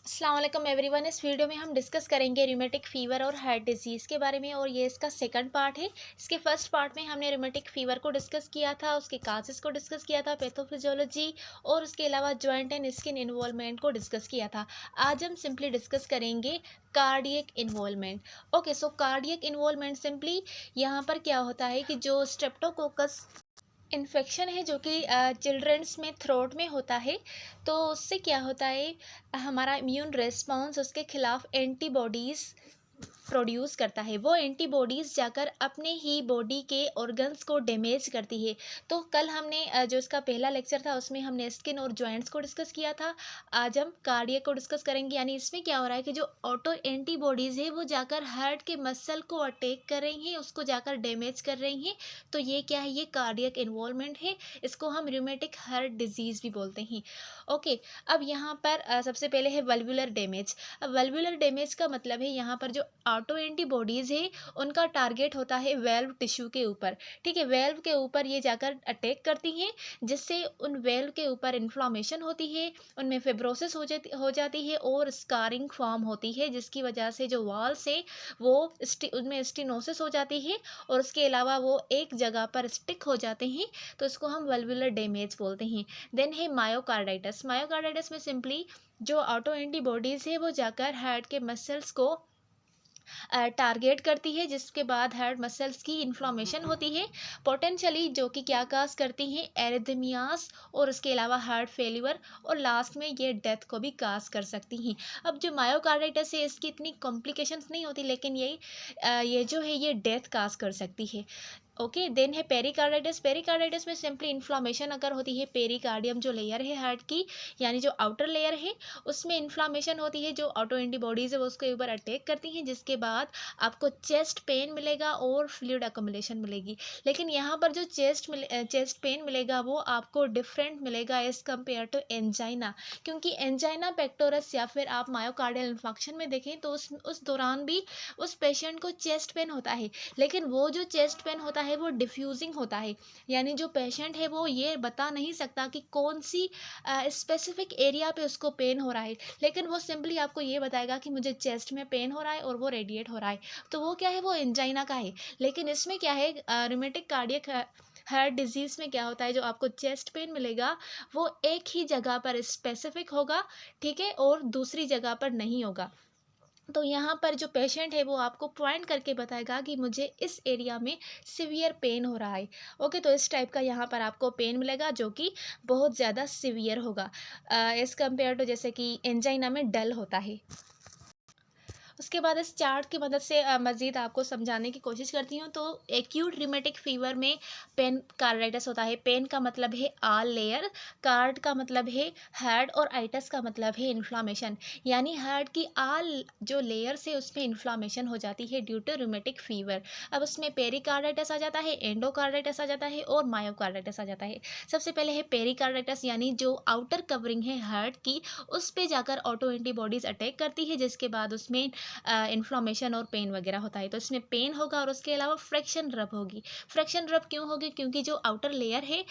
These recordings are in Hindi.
अस्सलाम वालेकुम एवरीवन। इस वीडियो में हम डिस्कस करेंगे रूमेटिक फ़ीवर और हार्ट डिजीज़ के बारे में और ये इसका सेकंड पार्ट है। इसके फर्स्ट पार्ट में हमने रूमेटिक फ़ीवर को डिस्कस किया था, उसके काजेज़ को डिस्कस किया था, पैथोफिजियोलॉजी और उसके अलावा जॉइंट एंड स्किन इन्वॉल्वमेंट को डिस्कस किया था। आज हम सिंपली डिस्कस करेंगे कार्डियक इन्वॉल्वमेंट। ओके, सो कार्डियक इन्वॉल्वमेंट सिंपली यहाँ पर क्या होता है कि जो स्ट्रेप्टोकोकस इन्फेक्शन है जो कि चिल्ड्रंस में थ्रोट में होता है, तो उससे क्या होता है, हमारा इम्यून रिस्पॉन्स उसके खिलाफ एंटीबॉडीज़ प्रोड्यूस करता है। वो एंटीबॉडीज़ जाकर अपने ही बॉडी के ऑर्गन्स को डैमेज करती है। तो कल हमने जो इसका पहला लेक्चर था उसमें हमने स्किन और जॉइंट्स को डिस्कस किया था। आज हम कार्डियक को डिस्कस करेंगे, यानी इसमें क्या हो रहा है कि जो ऑटो एंटीबॉडीज़ है वो जाकर हार्ट के मसल को अटैक कर रही हैं, उसको जाकर डैमेज कर रही हैं। तो ये क्या है, ये कार्डियक इन्वॉल्वमेंट है। इसको हम रूमेटिक हार्ट डिजीज़ भी बोलते हैं। ओके, अब यहाँ पर सबसे पहले है वल्वुलर डैमेज। अब वल्वुलर डैमेज का मतलब है यहाँ पर जो ऑटो एंटीबॉडीज़ है उनका टारगेट होता है वेल्व टिश्यू के ऊपर। ठीक है, वेल्व के ऊपर ये जाकर अटैक करती हैं, जिससे उन वेल्व के ऊपर इन्फ्लामेशन होती है, उनमें फिब्रोसिस हो जाती है और स्कारिंग फॉर्म होती है, जिसकी वजह से जो वॉल्स है वो उनमें स्टिनोसिस हो जाती है और उसके अलावा वो एक जगह पर स्टिक हो जाते हैं। तो इसको हम वल्वुलर डैमेज बोलते हैं। देन है मायोकार्डाइटिस। मायोकार्डाइटिस में सिंपली जो ऑटो एंटीबॉडीज़ है वो जाकर हार्ट के मसल्स को टारगेट करती है, जिसके बाद हार्ट मसल्स की इन्फ्लामेशन होती है पोटेंशियली, जो कि क्या काज करती हैं, एरिथमियास और उसके अलावा हार्ट फेल्यूर और लास्ट में ये डेथ को भी काज कर सकती हैं। अब जो मायोकार्डाइटिस है इसकी इतनी कॉम्प्लिकेशंस नहीं होती, लेकिन ये जो है ये डेथ काज कर सकती है। ओके, देन है पेरिकार्डाइटिस। पेरिकार्डाइटिस में सिंपली इन्फ्लामेशन अगर होती है, पेरिकार्डियम जो लेयर है हार्ट की, यानी जो आउटर लेयर है उसमें इन्फ्लामेशन होती है, जो ऑटो एंटीबॉडीज़ है वो उसके ऊपर अटैक करती हैं, जिसके बाद आपको चेस्ट पेन मिलेगा और फ्लूइड अकोमोडेशन मिलेगी। लेकिन यहाँ पर जो चेस्ट पेन मिलेगा वो आपको डिफरेंट मिलेगा एज़ कम्पेयर टू एंजाइना, क्योंकि एंजाइना पेक्टोरस या फिर आप मायोकार्डियल इन्फाक्शन में देखें तो उस दौरान भी उस पेशेंट को चेस्ट पेन होता है, लेकिन वो जो चेस्ट पेन होता है वो डिफ्यूजिंग होता है, यानी जो पेशेंट है वो ये बता नहीं सकता कि कौन सी स्पेसिफिक एरिया पे उसको पेन हो रहा है, लेकिन वो सिंपली आपको ये बताएगा कि मुझे चेस्ट में पेन हो रहा है और वो रेडिएट हो रहा है। तो वो क्या है, वो एंजाइना का है। लेकिन इसमें क्या है, रूमेटिक कार्डियक हार्ट डिजीज़ में क्या होता है, जो आपको चेस्ट पेन मिलेगा वो एक ही जगह पर स्पेसिफिक होगा, ठीक है, और दूसरी जगह पर नहीं होगा। तो यहाँ पर जो पेशेंट है वो आपको पॉइंट करके बताएगा कि मुझे इस एरिया में सिवियर पेन हो रहा है। ओके, तो इस टाइप का यहाँ पर आपको पेन मिलेगा जो कि बहुत ज़्यादा सिवियर होगा एज़ कम्पेयर टू जैसे कि एंजाइना में डल होता है। उसके बाद इस चार्ट की मदद से मज़ीद आपको समझाने की कोशिश करती हूँ। तो एक्यूट रिमेटिक फ़ीवर में पेन कार्डाइटिस होता है। पेन का मतलब है आल लेयर, कार्ड का मतलब है हार्ट और आइटस का मतलब है इन्फ्लामेशन, यानी हार्ट की आल जो लेयर्स है उसमें इन्फ्लामेशन हो जाती है ड्यू टू रिमेटिक फ़ीवर। अब उसमें पेरिकार्डाइटिस आ जाता है, एंडोकार्डाइटिस आ जाता है और मायोकार्डाइटिस आ जाता है। सबसे पहले है पेरिकार्डाइटिस, यानी जो आउटर कवरिंग है हार्ट की उस पे जाकर ऑटो एंटीबॉडीज़ अटैक करती है, जिसके बाद उसमें इन्फ्लामेशन और पेन वगैरह होता है। तो इसमें पेन होगा और उसके अलावा फ्रैक्शन रब होगी। फ्रैक्शन रब क्यों होगी, क्योंकि जो आउटर लेयर है,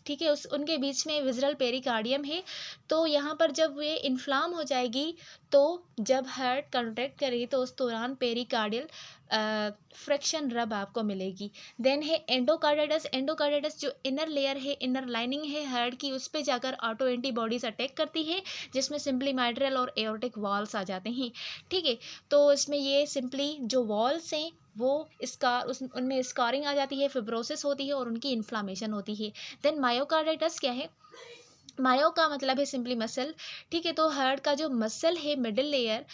ठीक है, उस उनके बीच में विज़रल पेरिकार्डियम है। तो यहाँ पर जब ये इन्फ्लाम हो जाएगी, तो जब हार्ट कंट्रैक्ट करेगी तो उस दौरान पेरिकार्डियल फ्रैक्शन रब आपको मिलेगी। देन है एंडोकार्डाइटिस। एंडोकार्डाइटिस जो इनर लेयर है, इनर लाइनिंग है हार्ट की, उस पे जाकर ऑटो एंटीबॉडीज़ अटैक करती है, जिसमें सिंपली माइट्रल और एओर्टिक वॉल्स आ जाते हैं। ठीक है, तो इसमें ये सिंपली जो वॉल्स हैं वो उनमें स्कारिंग आ जाती है, फिब्रोसिस होती है और उनकी इन्फ्लामेशन होती है। देन मायोकार्डाइटिस क्या है, मायो का मतलब है सिंपली मसल। ठीक है, तो हार्ट का जो मसल है मिडिल लेयर,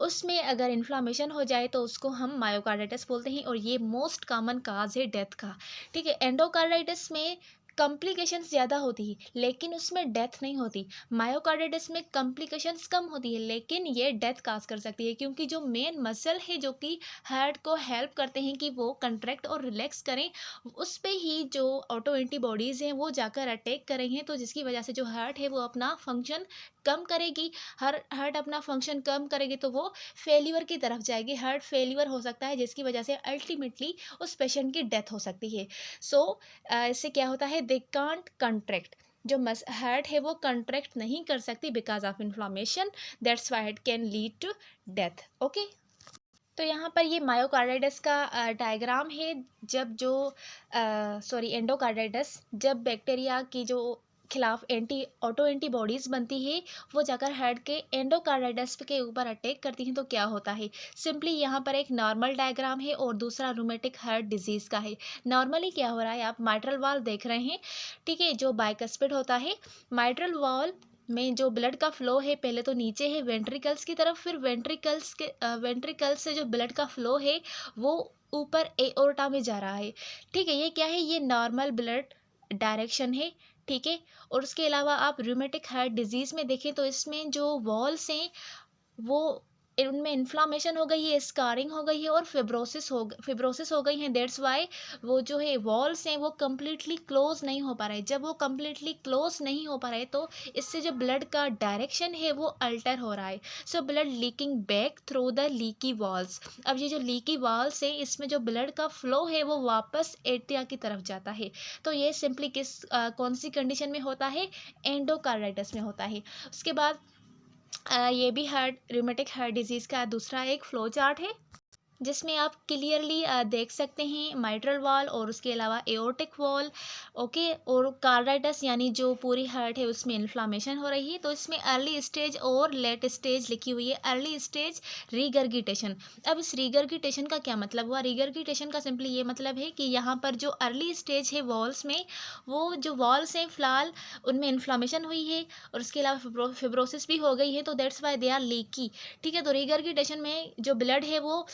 उसमें अगर इन्फ्लामेशन हो जाए तो उसको हम मायोकार्डाइटिस बोलते हैं और ये मोस्ट कॉमन काज है डेथ का। ठीक है, एंडोकार्डाइटिस में कॉम्प्लिकेशंस ज़्यादा होती है लेकिन उसमें डेथ नहीं होती। मायोकार्डाइटिस में कॉम्प्लिकेशंस कम होती है लेकिन ये डेथ काज कर सकती है, क्योंकि जो मेन मसल है जो कि हार्ट को हेल्प करते हैं कि वो कंट्रैक्ट और रिलैक्स करें, उस पे ही जो ऑटो एंटीबॉडीज़ हैं वो जाकर अटैक करेंगे, तो जिसकी वजह से जो हार्ट है वो अपना फंक्शन कम करेगी। हार्ट अपना फंक्शन कम करेगी तो वो फेल्यूर की तरफ जाएगी, हार्ट फेल्यूर हो सकता है, जिसकी वजह से अल्टीमेटली उस पेशेंट की डेथ हो सकती है। सो इससे क्या होता है, दे कांट कंट्रैक्ट। जो हार्ट है वो कंट्रैक्ट नहीं कर सकती because of inflammation, that's why it can lead to death. Okay, तो यहाँ पर ये मायोकार्डाइटिस का डायग्राम है। जब जो एंडोकार्डाइटिस, जब बैक्टीरिया की जो खिलाफ ऑटो एंटीबॉडीज़ बनती है, वो जाकर हार्ट के एंडोकार्डाइटिस के ऊपर अटैक करती हैं, तो क्या होता है। सिंपली यहाँ पर एक नॉर्मल डायग्राम है और दूसरा रूमेटिक हार्ट डिजीज़ का है। नॉर्मली क्या हो रहा है, आप माइट्रल वॉल देख रहे हैं, ठीक है, जो बाइकस्पिड होता है। माइट्रल वॉल में जो ब्लड का फ्लो है, पहले तो नीचे है वेंट्रिकल्स की तरफ, फिर वेंट्रिकल्स से जो ब्लड का फ्लो है वो ऊपर एओर्टा में जा रहा है। ठीक है, ये क्या है, ये नॉर्मल ब्लड डायरेक्शन है। ठीक है, और उसके अलावा आप रूमेटिक हार्ट डिजीज़ में देखें तो इसमें जो वॉल्स हैं वो उनमें इन्फ्लामेशन हो गई है, स्कारिंग हो गई है और फिब्रोसिस हो गई है। दैट्स वाई वो जो है वॉल्स हैं वो कम्प्लीटली क्लोज नहीं हो पा रहे। जब वो कम्प्लीटली क्लोज नहीं हो पा रहे तो इससे जो ब्लड का डायरेक्शन है वो अल्टर हो रहा है। So blood leaking back through the leaky walls. अब ये जो लीकी वॉल्स है, इसमें जो ब्लड का फ्लो है वो वापस एट्रिया की तरफ जाता है। तो ये सिंपली कौन सी कंडीशन में होता है, एंडोकार्डाइटिस में होता है। उसके बाद ये भी रूमेटिक हार्ट डिजीज़ का दूसरा एक फ्लो चार्ट है, जिसमें आप क्लियरली देख सकते हैं माइट्रल वॉल और उसके अलावा एओर्टिक वॉल। ओके, और कार्डाइटिस यानी जो पूरी हार्ट है उसमें इन्फ्लामेशन हो रही है। तो इसमें अर्ली स्टेज और लेट स्टेज लिखी हुई है। Early stage regurgitation. अब इस रीगर्गिटेशन का क्या मतलब हुआ, रीगर्गिटेशन का सिंपली ये मतलब है कि यहाँ पर जो अर्ली स्टेज है वॉल्स में, वो जो वॉल्स हैं फिलहाल उनमें इन्फ्लामेशन हुई है और उसके अलावा फिब्रोसिस भी हो गई है, तो that's why they are leaky. ठीक है, तो रीगर्गिटेशन में जो ब्लड है वो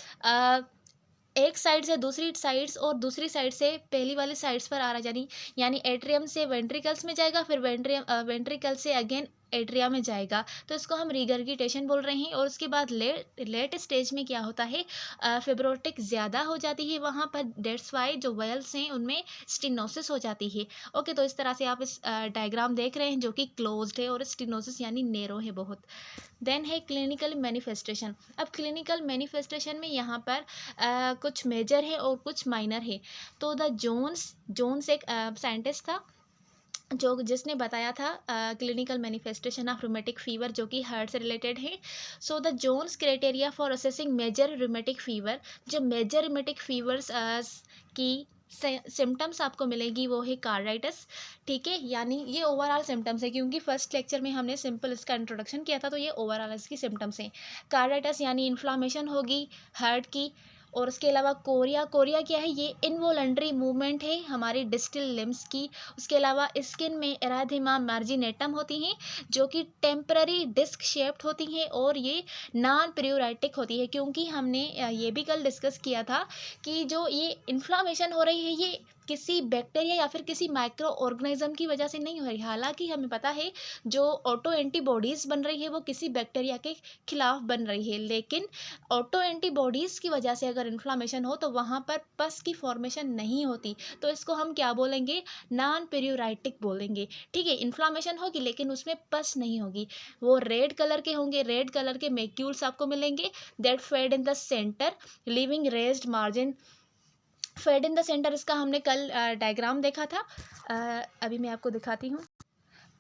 एक साइड से दूसरी साइड्स और दूसरी साइड से पहली वाली साइड्स पर आ रहा, यानी एट्रियम से वेंट्रिकल्स में जाएगा, फिर वेंट्रिकल से अगेन एट्रिया में जाएगा। तो इसको हम रीगर्गिटेशन बोल रहे हैं। और उसके बाद लेट स्टेज में क्या होता है, फिब्रोटिक ज़्यादा हो जाती है वहाँ पर, डेट्स वाई जो वेल्स हैं उनमें स्टिनोसिस हो जाती है। ओके, तो इस तरह से आप इस डायग्राम देख रहे हैं जो कि क्लोज्ड है और स्टिनोसिस यानी नैरो है बहुत। देन है क्लिनिकल मैनिफेस्टेशन। अब क्लिनिकल मैनिफेस्टेशन में यहाँ पर कुछ मेजर है और कुछ माइनर है। तो द जोन्स एक साइंटिस्ट था जो जिसने बताया था clinical manifestation of rheumatic fever, जो कि हार्ट से रिलेटेड है। So the Jones criteria for assessing major rheumatic fever, जो मेजर रूमेटिक फीवर्स की सिम्टम्स आपको मिलेगी वो है कार्डाइटिस। ठीक है, यानी ये ओवरऑल सिम्टम्स है, क्योंकि फर्स्ट लेक्चर में हमने सिंपल इसका इंट्रोडक्शन किया था, तो ये ओवरऑल इसकी सिम्टम्स हैं। कार्डाइटिस यानी इन्फ्लामेशन होगी हार्ट की। और उसके अलावा कोरिया क्या है, ये इनवॉलंटरी मूवमेंट है हमारी डिस्टल लिम्स की। उसके अलावा स्किन में एराथेमा मार्जिनेटम होती हैं, जो कि टेम्पररी डिस्क शेप्ड होती हैं और ये नॉन प्रियोराइटिक होती है। क्योंकि हमने ये भी कल डिस्कस किया था कि जो ये इन्फ्लामेशन हो रही है ये किसी बैक्टीरिया या फिर किसी माइक्रो ऑर्गेनिज्म की वजह से नहीं हो रही। हालांकि हमें पता है जो ऑटो एंटीबॉडीज़ बन रही है वो किसी बैक्टीरिया के खिलाफ बन रही है, लेकिन ऑटो एंटीबॉडीज़ की वजह से अगर इन्फ्लामेशन हो तो वहाँ पर पस की फॉर्मेशन नहीं होती। तो इसको हम क्या बोलेंगे, नॉन पेरियोराइटिक बोलेंगे। ठीक है, इन्फ्लामेशन होगी लेकिन उसमें पस नहीं होगी। वो रेड कलर के होंगे, रेड कलर के मैक्यूल्स आपको मिलेंगे that fade in the centre leaving raised margin. Fade in the centre, इसका हमने कल डायग्राम देखा था। अभी मैं आपको दिखाती हूँ।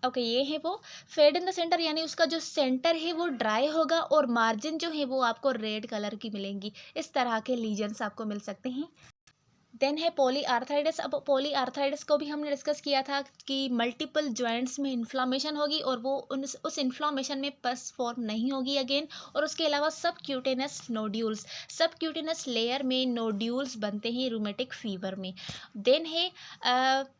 ओके, ये है वो फेड इन द सेंटर, यानी उसका जो सेंटर है वो ड्राई होगा और मार्जिन जो है वो आपको रेड कलर की मिलेंगी। इस तरह के लीजन्स आपको मिल सकते हैं। देन है पॉलीआर्थराइटिस। अब पॉलीआर्थराइटिस को भी हमने डिस्कस किया था कि मल्टीपल जॉइंट्स में इन्फ्लामेशन होगी और वो उस इन्फ्लामेशन में पस फॉर्म नहीं होगी अगेन। और उसके अलावा सब क्यूटेनस लेयर में नोड्यूल्स बनते हैं रूमेटिक फीवर में। देन है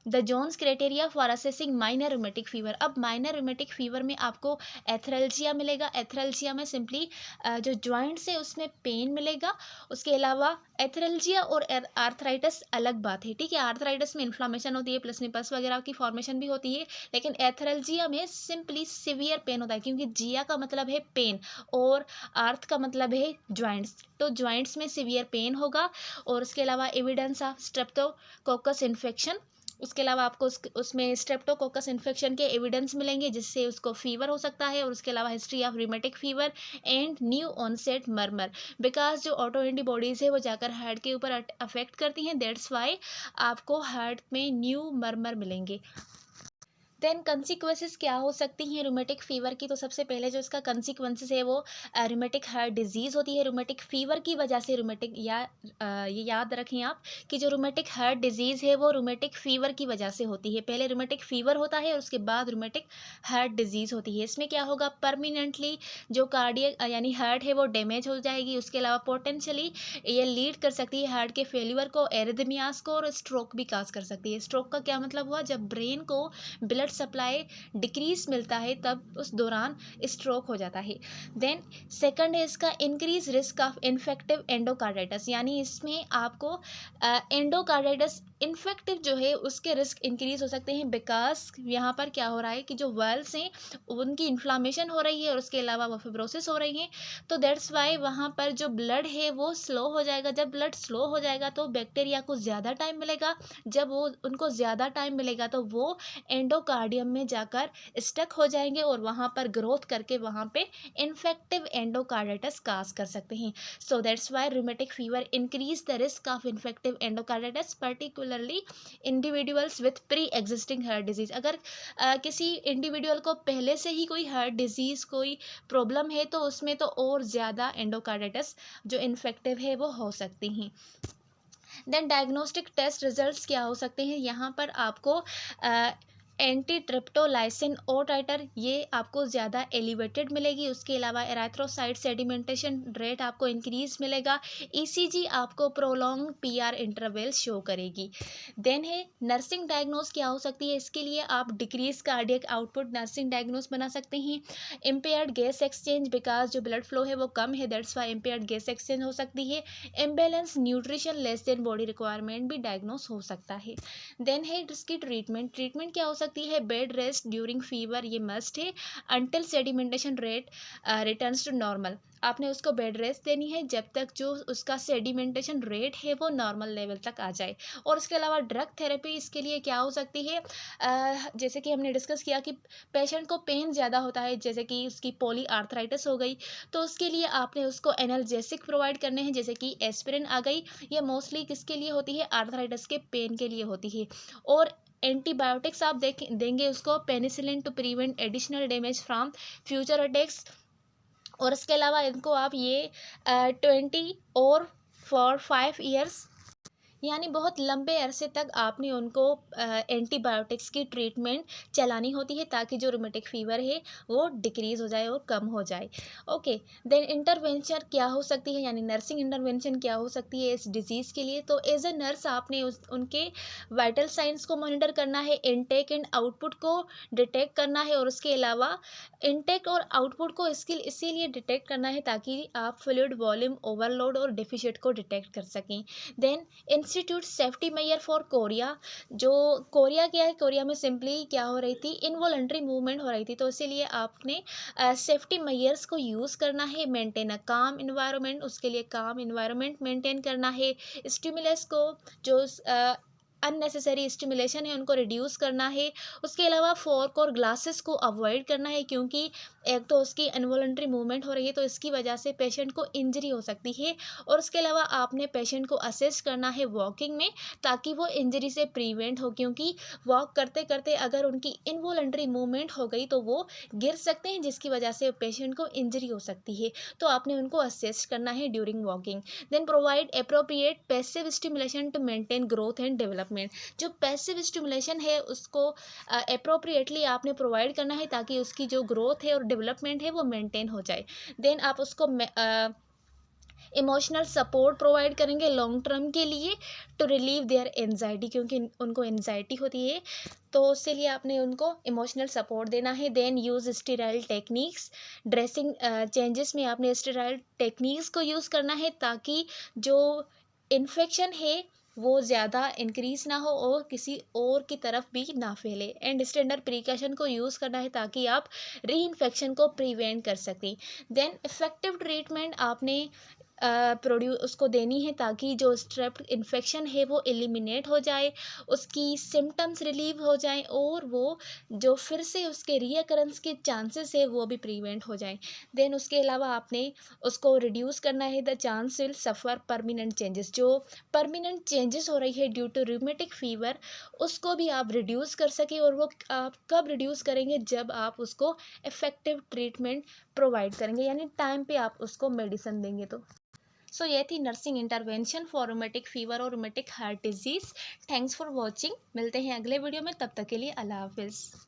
the Jones criteria for assessing minor rheumatic fever. अब माइनर रूमेटिक फीवर में आपको एथरेल्जिया मिलेगा। एथरेल्जिया में सिंपली जो जॉइंट्स है उसमें पेन मिलेगा। उसके अलावा एथरेल्जिया और आर्थराइटिस अलग बात है। ठीक है, आर्थराइटिस में इन्फ्लामेशन होती है प्लस में पस वगैरह की फॉर्मेशन भी होती है, लेकिन एथरेल्जिया में सिंपली सिवियर पेन होता है, क्योंकि जिया का मतलब है पेन और आर्थ का मतलब है जॉइंट्स। तो जॉइंट्स में सिवियर पेन होगा। और उसके अलावा एविडेंस ऑफ स्ट्रेप्टोकोकस इन्फेक्शन, उसके अलावा आपको उसमें स्ट्रेप्टोकोकस इन्फेक्शन के एविडेंस मिलेंगे जिससे उसको फीवर हो सकता है। और उसके अलावा history of rheumatic fever and new onset murmur, because जो ऑटो एंटीबॉडीज़ है वो जाकर हार्ट के ऊपर अफेक्ट करती हैं, दैट्स वाई आपको हार्ट में न्यू मर्मर मिलेंगे। देन कंसिक्वेंसेस क्या हो सकती हैं रूमेटिक फीवर की? तो सबसे पहले जो इसका कंसिक्वेंसेस है वो रूमेटिक हार्ट डिजीज़ होती है रूमेटिक फीवर की वजह से। ये याद रखें आप कि जो रूमेटिक हार्ट डिजीज़ है वो रूमेटिक फीवर की वजह से होती है। पहले रूमेटिक फीवर होता है और उसके बाद रूमेटिक हार्ट डिजीज़ होती है। इसमें क्या होगा, परमानेंटली जो कार्डियक यानी हार्ट है वो डैमेज हो जाएगी। उसके अलावा पोटेंशियली ये लीड कर सकती है हार्ट के फेल्यूर को, एरिथमियास को, और स्ट्रोक भी काज कर सकती है। स्ट्रोक का क्या मतलब हुआ, जब ब्रेन को ब्लड सप्लाई डिक्रीज मिलता है तब उस दौरान स्ट्रोक हो जाता है। देन सेकंड है इसका increase risk of infective endocarditis, यानी इसमें आपको एंडोकार्डाइटिस इन्फेक्टिव जो है उसके रिस्क इंक्रीज हो सकते हैं, बिकॉज यहाँ पर क्या हो रहा है कि जो वेल्स हैं उनकी इन्फ्लामेशन हो रही है और उसके अलावा वो फिब्रोसिस हो रही है। तो दैट्स वाई वहाँ पर जो ब्लड है वो स्लो हो जाएगा। जब ब्लड स्लो हो जाएगा तो बैक्टीरिया को ज़्यादा टाइम मिलेगा। जब वो उनको ज़्यादा टाइम मिलेगा तो वो एंडोकार्डियम में जाकर स्टक हो जाएंगे और वहाँ पर ग्रोथ करके वहाँ पे इन्फेक्टिव एंडोकार्डाइटिस काज कर सकते हैं। So that's why rheumatic fever increase the risk of infective endocarditis, particularly individuals with pre existing heart disease. अगर किसी इंडिविजुअल को पहले से ही कोई हार्ट डिजीज कोई प्रॉब्लम है तो उसमें तो और ज़्यादा एंडोकार्डाइटिस जो इन्फेक्टिव है वो हो सकती हैं। देन डायग्नोस्टिक टेस्ट रिजल्ट्स क्या हो सकते हैं, यहाँ पर आपको एंटी ट्रिप्टोलाइसिन ओ टाइटर ये आपको ज़्यादा एलिवेटेड मिलेगी। उसके अलावा एराथ्रोसाइट सेडिमेंटेशन रेट आपको इंक्रीज मिलेगा। ईसीजी आपको प्रोलॉन्ग पीआर इंटरवल शो करेगी। देन है नर्सिंग डायग्नोस क्या हो सकती है, इसके लिए आप decrease cardiac output nursing diagnose बना सकते हैं। इम्पेयर्ड गैस एक्सचेंज, बिकॉज जो ब्लड फ्लो है वो कम है, that's why impaired gas exchange हो सकती है। Imbalance nutrition less than body requirement भी डायग्नोस हो सकता है। देन है इसकी ट्रीटमेंट क्या हो सकती है, बेड रेस्ट ड्यूरिंग फीवर ये मस्ट है until sedimentation rate returns to normal. आपने उसको बेड रेस्ट देनी है जब तक जो उसका सेडिमेंटेशन रेट है वो नॉर्मल लेवल तक आ जाए। और उसके अलावा ड्रग थेरेपी इसके लिए क्या हो सकती है, जैसे कि हमने डिस्कस किया कि पेशेंट को पेन ज़्यादा होता है, जैसे कि उसकी पॉली आर्थराइटिस हो गई, तो उसके लिए आपने उसको एनाल्जेसिक प्रोवाइड करने हैं, जैसे कि एस्पिरिन आ गई। ये मोस्टली किसके लिए होती है, आर्थराइटिस के पेन के लिए होती है। और एंटीबायोटिक्स आप देंगे उसको, penicillin to prevent additional damage from future attacks. और इसके अलावा इनको आप ये 20 और फॉर 5 ईयर्स यानी बहुत लंबे अरसे तक आपने उनको एंटीबायोटिक्स की ट्रीटमेंट चलानी होती है ताकि जो रूमेटिक फीवर है वो डिक्रीज़ हो जाए और कम हो जाए। ओके, देन इंटरवेंशन क्या हो सकती है, यानी नर्सिंग इंटरवेंशन क्या हो सकती है इस डिजीज़ के लिए। तो एज ए नर्स आपने उनके वाइटल साइंस को मॉनिटर करना है, इनटेक एंड आउटपुट को डिटेक्ट करना है। और उसके अलावा इनटेक और आउटपुट को इसीलिए डिटेक्ट करना है ताकि आप फ्लूइड वॉल्यूम ओवरलोड और डेफिशिएंट को डिटेक्ट कर सकें। Then institute safety measure for chorea, जो कोरिया क्या है, कोरिया में सिंपली क्या हो रही थी, इनवॉलंटरी मूवमेंट हो रही थी, तो इसीलिए आपने सेफ्टी मेजर्स को यूज़ करना है। मेंटेन अ काम इन्वायरमेंट, उसके लिए काम इन्वायरमेंट मेंटेन करना है। स्टिमुलस को जो अननेसेसरी स्टिमुलेशन है उनको रिड्यूस करना है। उसके अलावा फोर्क और ग्लासेस को अवॉइड करना है, क्योंकि एक तो उसकी इनवॉलंटरी मूवमेंट हो रही है तो इसकी वजह से पेशेंट को इंजरी हो सकती है। और उसके अलावा आपने पेशेंट को असिस्ट करना है वॉकिंग में ताकि वो इंजरी से प्रिवेंट हो, क्योंकि वॉक करते करते अगर उनकी इनवॉलंटरी मूवमेंट हो गई तो वो गिर सकते हैं जिसकी वजह से पेशेंट को इंजरी हो सकती है। तो आपने उनको असिस्ट करना है during walking. Then provide appropriate passive stimulation to maintain growth and development. जो पैसिव स्टिमुलेशन है उसको अप्रोप्रिएटली आपने प्रोवाइड करना है ताकि उसकी जो ग्रोथ है और डेवलपमेंट है वो मेंटेन हो जाए। देन आप उसको इमोशनल सपोर्ट प्रोवाइड करेंगे लॉन्ग टर्म के लिए टू रिलीव देयर एनजाइटी, क्योंकि उनको एनजाइटी होती है तो उसके लिए आपने उनको इमोशनल सपोर्ट देना है। Then use sterile techniques, dressing changes में आपने स्टेराइल टेक्निक्स को यूज़ करना है ताकि जो इन्फेक्शन है वो ज़्यादा इंक्रीज ना हो और किसी और की तरफ भी ना फैले। एंड स्टैंडर्ड प्रिकॉशन को यूज़ करना है ताकि आप री इन्फेक्शन को प्रिवेंट कर सकें। देन इफेक्टिव ट्रीटमेंट आपने उसको देनी है, ताकि जो स्ट्रेप इन्फेक्शन है वो एलिमिनेट हो जाए, उसकी सिम्टम्स रिलीव हो जाएँ और वो जो फिर से उसके रीअकरेंस के चांसेस है वो भी प्रिवेंट हो जाएँ। देन उसके अलावा आपने उसको रिड्यूस करना है, the chance will suffer permanent changes. जो परमानेंट चेंजेस हो रही है ड्यू टू रूमेटिक फ़ीवर, उसको भी आप रिड्यूस कर सकें, और वो आप कब रिड्यूस करेंगे, जब आप उसको इफ़ेक्टिव ट्रीटमेंट प्रोवाइड करेंगे, यानी टाइम पे आप उसको मेडिसिन देंगे तो। सो ये थी nursing intervention for rheumatic fever और rheumatic heart disease. Thanks for watching. मिलते हैं अगले वीडियो में, तब तक के लिए अल्लाह हाफ़िज़।